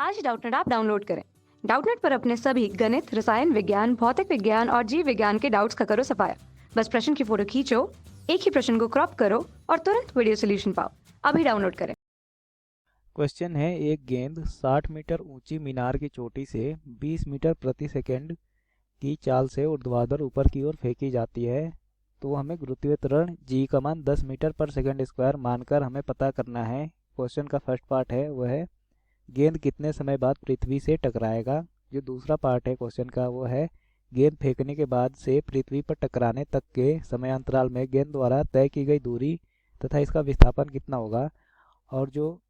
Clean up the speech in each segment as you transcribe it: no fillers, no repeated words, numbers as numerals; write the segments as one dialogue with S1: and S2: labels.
S1: आज Doubtnut app download करें। Doubtnut पर अपने सभी गणित, रसायन विज्ञान, भौतिक विज्ञान और जीव विज्ञान के डाउट्स का करो सफाया। बस प्रश्न की फोटो खींचो, एक ही प्रश्न को क्रॉप करो और तुरंत वीडियो सोल्यूशन पाओ। अभी डाउनलोड करें।
S2: क्वेश्चन है, एक गेंद 60 मीटर ऊंची मीनार की चोटी से 20 मीटर प्रति सेकंड की चाल से ऊर्ध्वाधर ऊपर की ओर फेंकी जाती है, तो हमें गुरुत्वीय त्वरण जी का मान 10 मीटर पर सेकंड स्क्वायर मानकर हमें पता करना है। क्वेश्चन का फर्स्ट पार्ट है वह है गेंद कितने समय बाद पृथ्वी से टकराएगा। जो दूसरा पार्ट है क्वेश्चन का वो है गेंद फेंकने के बाद से पृथ्वी पर टकराने तक के समयांतराल में गेंद द्वारा तय की गई दूरी तथा इसका विस्थापन कितना होगा। और जो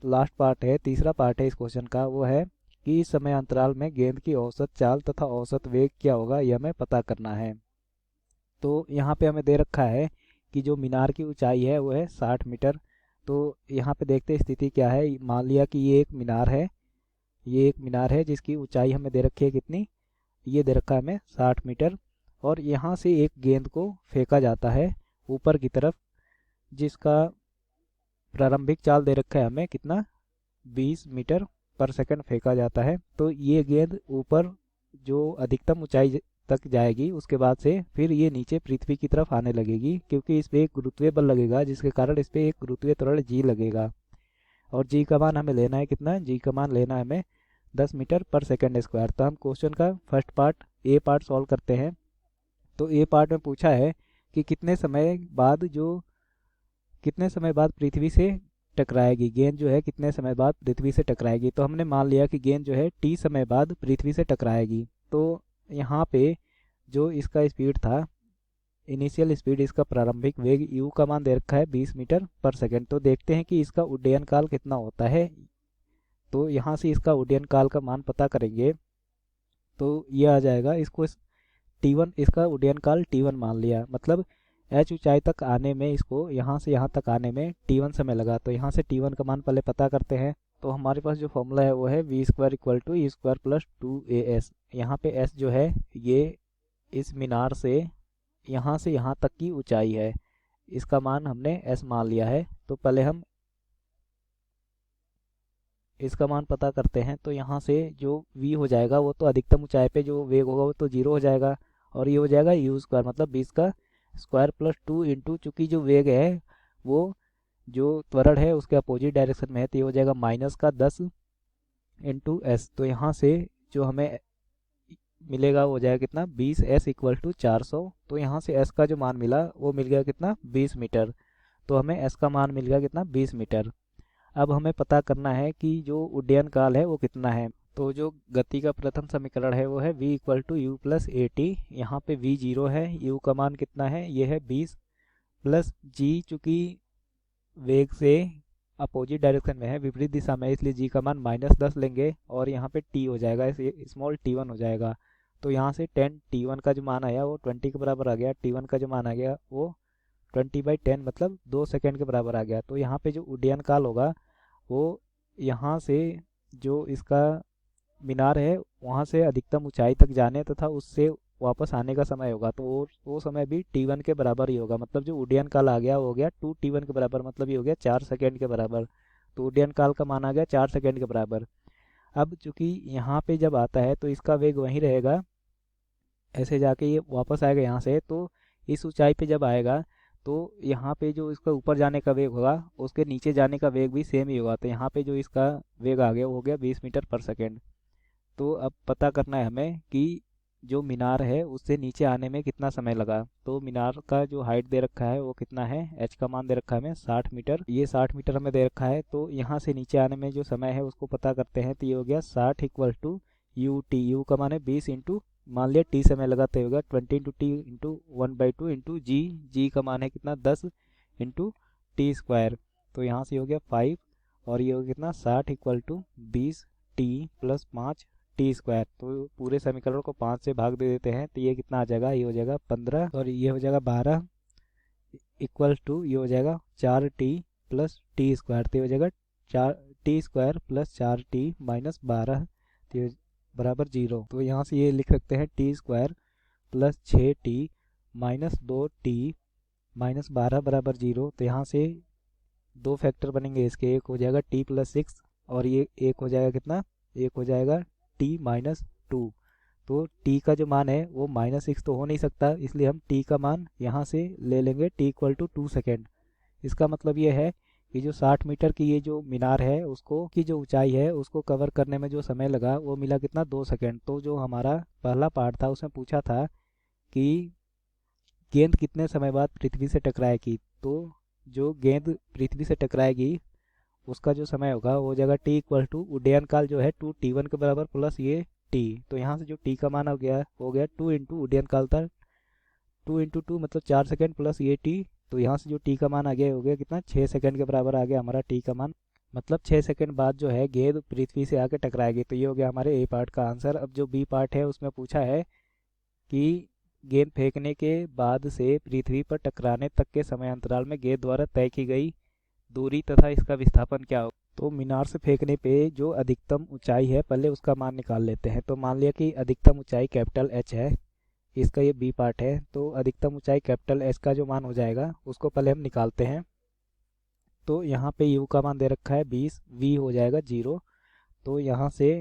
S2: लास्ट पार्ट है, तीसरा पार्ट है इस क्वेश्चन का, वो है कि इस समय अंतराल में गेंद की औसत चाल तथा औसत वेग क्या होगा, यह हमें पता करना है। तो यहाँ पे हमें दे रखा है कि जो मीनार की ऊंचाई है वो है 60 मीटर। तो यहाँ पे देखते हैं स्थिति क्या है। मान लिया कि ये एक मीनार है, ये एक मीनार है जिसकी ऊंचाई हमें दे रखी है कितनी, ये दे रखा है हमें 60 मीटर। और यहाँ से एक गेंद को फेंका जाता है ऊपर की तरफ, जिसका प्रारंभिक चाल दे रखा है हमें कितना, 20 मीटर पर सेकंड फेंका जाता है। तो ये गेंद ऊपर जो अधिकतम ऊंचाई तक जाएगी, उसके बाद से फिर ये नीचे पृथ्वी की तरफ आने लगेगी, क्योंकि इस पे एक गुरुत्वीय बल लगेगा, जिसके कारण इस पे एक गुरुत्वीय त्वरण जी लगेगा। और जी का मान हमें लेना है कितना, जी का मान लेना है हमें 10 मीटर पर सेकंड स्क्वायर। तो हम क्वेश्चन का first part A part solve करते हैं। तो ए पार्ट में पूछा है कि कितने समय बाद पृथ्वी से टकराएगी, गेंद जो है कितने समय बाद पृथ्वी से टकराएगी। तो हमने मान लिया कि गेंद जो है टी समय बाद पृथ्वी से टकराएगी। तो यहाँ पे जो इसका स्पीड था, इनिशियल स्पीड, इसका प्रारंभिक वेग u का मान दे रखा है 20 मीटर पर सेकंड। तो देखते हैं कि इसका उड्डयन काल कितना होता है। तो यहाँ से इसका उड्डयन काल का मान पता करेंगे तो ये आ जाएगा, इसको T1, इसका उड्डयन काल T1 मान लिया, मतलब h ऊंचाई तक आने में, इसको यहाँ से यहाँ तक आने में T1 समय लगा। तो यहाँ से T1 का मान पहले पता करते हैं। तो हमारे पास जो फॉर्मूला है वो है v² equal to e² plus 2as। यहाँ पे s जो है ये इस मीनार से यहाँ तक की ऊंचाई है, इसका मान हमने s मान लिया है। तो पहले हम इसका मान पता करते हैं। तो यहाँ से जो v हो जाएगा वो तो अधिकतम ऊंचाई पे जो वेग होगा वो तो 0 हो जाएगा, और ये हो जाएगा u² मतलब 20 का स्क्वायर प्लस 2 इंटू, चूँकि जो वेग है वो जो त्वरण है उसके अपोजिट डायरेक्शन में है, तो ये हो जाएगा माइनस का 10 इंटू एस। तो यहाँ से जो हमें मिलेगा वो हो जाएगा कितना, 20s इक्वल टू 400। तो यहाँ से s का जो मान मिला वो मिल गया कितना, 20 मीटर। तो हमें s का मान मिल गया कितना, 20 मीटर। अब हमें पता करना है कि जो उड्डयन काल है वो कितना है। तो जो गति का प्रथम समीकरण है वो है v equal to u plus a t. यहाँ पे v 0 है, u का मान कितना है, ये है 20 प्लस g, चूँकि वेग से अपोजिट डायरेक्शन में है, विपरीत दिशा में, इसलिए g का मान -10 लेंगे, और यहाँ पे t हो जाएगा, स्मॉल t1 हो जाएगा। तो यहाँ से 10 t1 का जो मान आया वो 20 के बराबर आ गया, t1 का जो मान आ गया वो 20/10 मतलब 2 सेकंड के बराबर आ गया। तो यहाँ पे जो उड्डयन काल होगा वो यहाँ से जो इसका मीनार है वहाँ से अधिकतम ऊंचाई तक जाने तथा उससे वापस आने का समय होगा, तो वो समय भी T1 के बराबर ही होगा। मतलब जो उड्डयन काल आ गया वो हो गया 2T1 के बराबर, मतलब ये हो गया 4 सेकंड के बराबर। तो उड्डयन काल का मान आ गया 4 सेकंड के बराबर। अब चूंकि यहाँ पे जब आता है तो इसका वेग वहीं रहेगा, ऐसे जाके ये वापस आएगा यहाँ से। तो इस ऊंचाई पे जब आएगा तो यहाँ पे जो इसका ऊपर जाने का वेग होगा उसके नीचे जाने का वेग भी सेम ही होगा। तो यहाँ पे जो इसका वेग आ गया वो हो गया 20 मीटर पर सेकेंड। तो अब पता करना है हमें कि जो मीनार है उससे नीचे आने में कितना समय लगा। तो मीनार का जो हाइट दे रखा है वो कितना है, h का मान दे रखा है हमें 60 मीटर, ये 60 मीटर हमें दे रखा है। तो यहाँ से नीचे आने में जो समय है उसको पता करते हैं। तो ये हो गया 60 equal to u t, u का मान है 20 इंटू, मान लिया टी समय लगा तो होगा 20 इंटू टी इंटू 1/2 इंटू जी, जी का मान है कितना 10 इंटू टी स्क्वायर। तो यहाँ से हो गया 5, और ये हो गया कितना 60 equal to 20 t plus 5 t square. तो पूरे समीकरण को 5 से भाग दे देते हैं, तो ये कितना आ जाएगा, ये हो जाएगा 15, और ये हो जाएगा 12 इक्वल टू, ये हो जाएगा 4t प्लस टी स्क्वायर। तो ये हो जाएगा 4t square plus 4t minus 12, तो ये बराबर 0। तो यहाँ से ये लिख सकते हैं T square plus 6t minus 2t minus 12 बराबर 0। तो यहाँ से दो फैक्टर बनेंगे इसके, एक हो जाएगा t प्लस 6 और ये एक हो जाएगा कितना, एक हो जाएगा t माइनस टू। तो t का जो मान है वो -6 तो हो नहीं सकता, इसलिए हम t का मान यहाँ से ले लेंगे t इक्वल टू 2 सेकेंड। इसका मतलब ये है कि जो 60 मीटर की ये जो मीनार है उसको की जो ऊंचाई है उसको कवर करने में जो समय लगा वो मिला कितना, 2 सेकेंड। तो जो हमारा पहला पार्ट था उसमें पूछा था कि गेंद कितने समय बाद पृथ्वी से टकराएगी, तो जो गेंद पृथ्वी से टकराएगी उसका जो समय होगा वो हो जाएगा t इक्वल टू उड्डयन काल जो है 2t1 के बराबर प्लस ये t। तो यहाँ से जो t का मान हो गया 2 इंटू उड्डयन काल था, 2 इंटू 2 मतलब 4 सेकेंड प्लस ये t। तो यहाँ से जो t का मान आ गया हो गया कितना, 6 सेकेंड के बराबर आ गया हमारा t का मान। मतलब 6 सेकेंड बाद जो है गेंद पृथ्वी से आके टकराएगी। तो ये हो गया हमारे ए पार्ट का आंसर। अब जो बी पार्ट है उसमें पूछा है कि गेंद फेंकने के बाद से पृथ्वी पर टकराने तक के समय अंतराल में गेंद द्वारा तय की गई दूरी तथा इसका विस्थापन क्या हो। तो मीनार से फेंकने पे जो अधिकतम ऊंचाई है पहले उसका मान निकाल लेते हैं। तो मान लिया कि अधिकतम ऊंचाई कैपिटल एच है, इसका ये बी पार्ट है। तो अधिकतम ऊंचाई कैपिटल एच का जो मान हो जाएगा उसको पहले हम निकालते हैं। तो यहाँ पे यू का मान दे रखा है 20, वी हो जाएगा 0। तो यहाँ से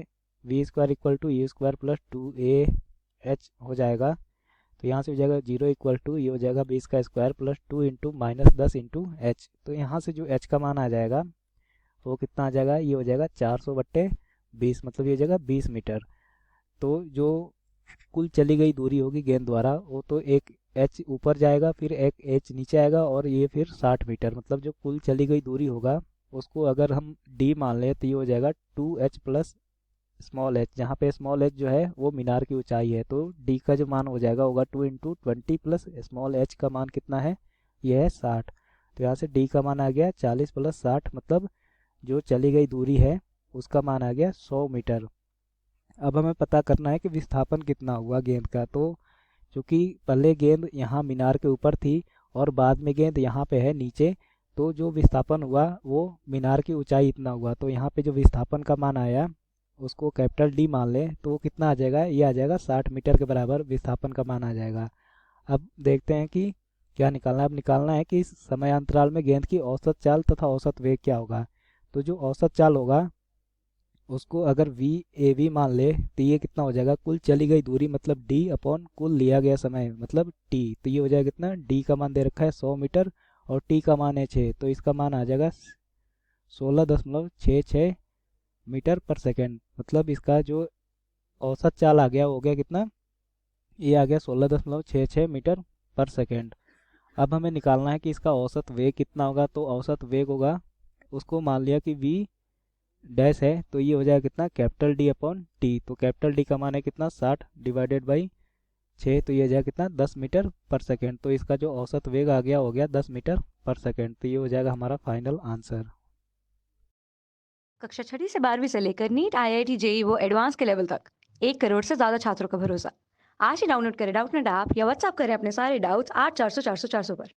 S2: v square equal to u square plus 2a h हो जाएगा। तो यहाँ से हो जाएगा 0 इक्वल टू ये हो जाएगा 20 का square plus 2 into minus 10 into H. तो यहाँ से जो h का मान आ जाएगा वो कितना आ जाएगा, ये हो जाएगा 400/20, मतलब ये हो जाएगा 20 मीटर। तो जो कुल चली गई दूरी होगी गेंद द्वारा वो तो एक h ऊपर जाएगा फिर एक h नीचे आएगा और ये फिर 60 मीटर। मतलब जो कुल चली गई दूरी होगा उसको अगर हम d मान लें तो ये हो जाएगा 2h प्लस स्मॉल h, जहाँ पे स्मॉल h जो है वो मीनार की ऊंचाई है। तो d का जो मान हो जाएगा होगा 2 इंटू 20 प्लस स्मॉल h का मान कितना है, ये है 60। तो यहाँ से d का मान आ गया 40 प्लस 60, मतलब जो चली गई दूरी है उसका मान आ गया 100 मीटर। अब हमें पता करना है कि विस्थापन कितना हुआ गेंद का। तो चूँकि पहले गेंद यहाँ मीनार के ऊपर थी और बाद में गेंद यहाँ पे है नीचे, तो जो विस्थापन हुआ वो मीनार की ऊंचाई इतना हुआ। तो यहाँ पे जो विस्थापन का मान आया उसको कैपिटल डी मान लें तो कितना आ जाएगा, ये आ जाएगा 60 मीटर के बराबर विस्थापन का मान आ जाएगा। अब देखते हैं कि क्या निकालना है। अब निकालना है कि इस समय अंतराल में गेंद की औसत चाल तथा औसत वेग क्या होगा। तो जो औसत चाल होगा उसको अगर वी ए वी मान ले तो ये कितना हो जाएगा, कुल चली गई दूरी मतलब डी अपॉन कुल लिया गया समय मतलब टी। तो ये हो जाएगा कितना, डी का मान दे रखा है 100 मीटर और टी का मान है 6, तो इसका मान आ जाएगा 16.66 मीटर पर सेकेंड। मतलब इसका जो औसत चाल आ गया हो गया कितना, ये आ गया 16.66 मीटर पर सेकेंड। अब हमें निकालना है कि इसका औसत वेग कितना होगा। तो औसत वेग होगा, उसको मान लिया कि v डैश है तो ये हो जाएगा कितना, कैपिटल डी अपॉन टी। तो कैपिटल डी का मान है कितना 60 डिवाइडेड बाई 6, तो ये हो जाएगा कितना 10 मीटर पर सेकेंड। तो इसका जो औसत वेग आ गया हो गया 10 मीटर पर सेकेंड। तो ये हो जाएगा हमारा फाइनल आंसर।
S1: कक्षा 6वीं से 12वीं से लेकर नीट IIT JEE वो एडवांस के लेवल तक 1 करोड़ से ज्यादा छात्रों का भरोसा। आज ही डाउनलोड करें डाउटनेट ऐप या व्हाट्सएप करें अपने सारे डाउट्स 8400 400 400 पर।